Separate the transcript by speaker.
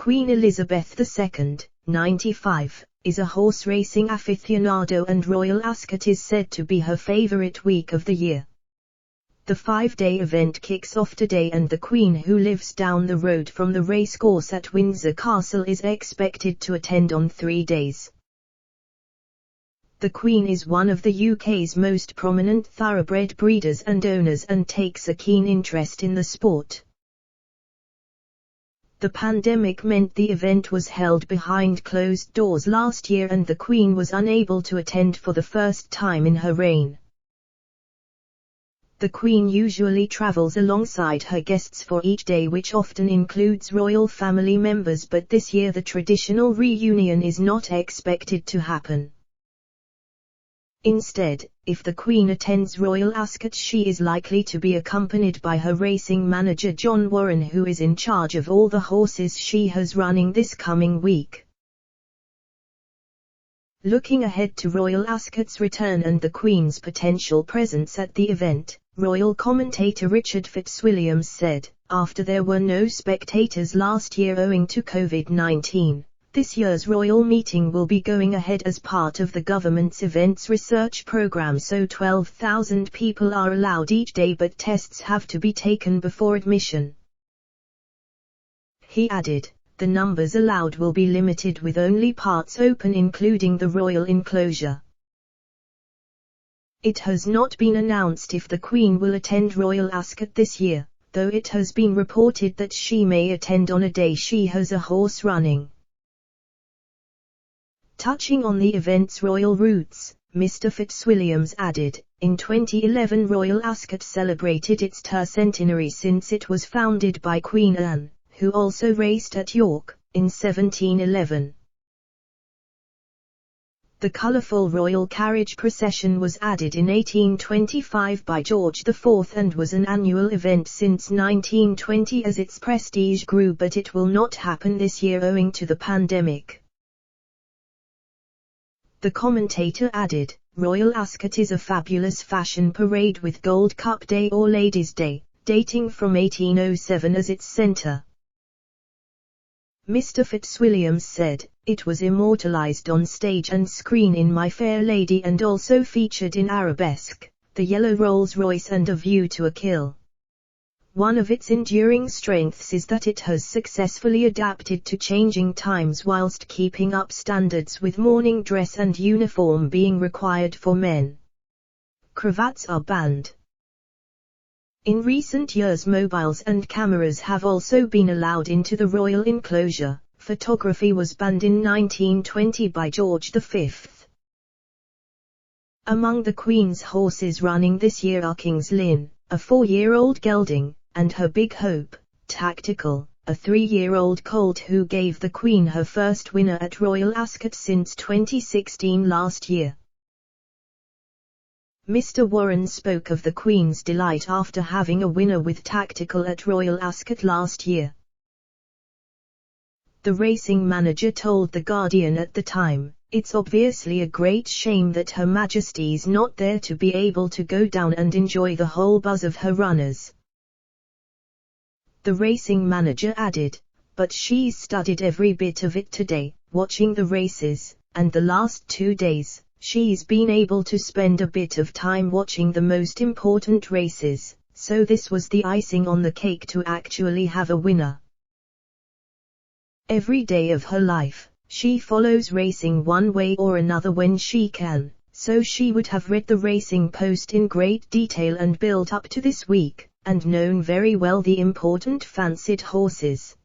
Speaker 1: Queen Elizabeth II, 95, is a horse racing aficionado, and Royal Ascot is said to be her favorite week of the year. The 5-day event kicks off today, and the Queen, who lives down the road from the racecourse at Windsor Castle, is expected to attend on 3 days. The Queen is one of the UK's most prominent thoroughbred breeders and owners, and takes a keen interest in the sport. The pandemic meant the event was held behind closed doors last year, and the Queen was unable to attend for the first time in her reign. The Queen usually travels alongside her guests for each day, which often includes royal family members, but this year the traditional reunion is not expected to happen. Instead, if the Queen attends Royal Ascot, she is likely to be accompanied by her racing manager John Warren, who is in charge of all the horses she has running this coming week. Looking ahead to Royal Ascot's return and the Queen's potential presence at the event, royal commentator Richard Fitzwilliams said, "After there were no spectators last year owing to COVID-19, this year's royal meeting will be going ahead as part of the government's events research program, so 12,000 people are allowed each day, but tests have to be taken before admission." He added, "The numbers allowed will be limited, with only parts open, including the royal enclosure." It has not been announced if the Queen will attend Royal Ascot this year, though it has been reported that she may attend on a day she has a horse running. Touching on the event's royal roots, Mr. Fitzwilliams added, "In 2011 Royal Ascot celebrated its tercentenary since it was founded by Queen Anne, who also raced at York, in 1711. The colourful royal carriage procession was added in 1825 by George IV and was an annual event since 1920 as its prestige grew, but it will not happen this year owing to the pandemic." The commentator added, "Royal Ascot is a fabulous fashion parade with Gold Cup Day or Ladies' Day, dating from 1807 as its centre." Mr. Fitzwilliams said, "It was immortalised on stage and screen in My Fair Lady, and also featured in Arabesque, The Yellow Rolls-Royce and A View to a Kill. One of its enduring strengths is that it has successfully adapted to changing times whilst keeping up standards, with morning dress and uniform being required for men. Cravats are banned." In recent years, mobiles and cameras have also been allowed into the royal enclosure. Photography was banned in 1920 by George V. Among the Queen's horses running this year are King's Lynn, a 4-year-old gelding, and her Big Hope, Tactical, a 3-year-old colt who gave the Queen her first winner at Royal Ascot since 2016 last year. Mr. Warren spoke of the Queen's delight after having a winner with Tactical at Royal Ascot last year. The racing manager told The Guardian at the time, "It's obviously a great shame that Her Majesty's not there to be able to go down and enjoy the whole buzz of her runners." The racing manager added, "But she's studied every bit of it today, watching the races, and the last 2 days, she's been able to spend a bit of time watching the most important races, so this was the icing on the cake to actually have a winner. Every day of her life, she follows racing one way or another when she can, so she would have read the Racing Post in great detail and built up to this week, and known very well the important fancied horses."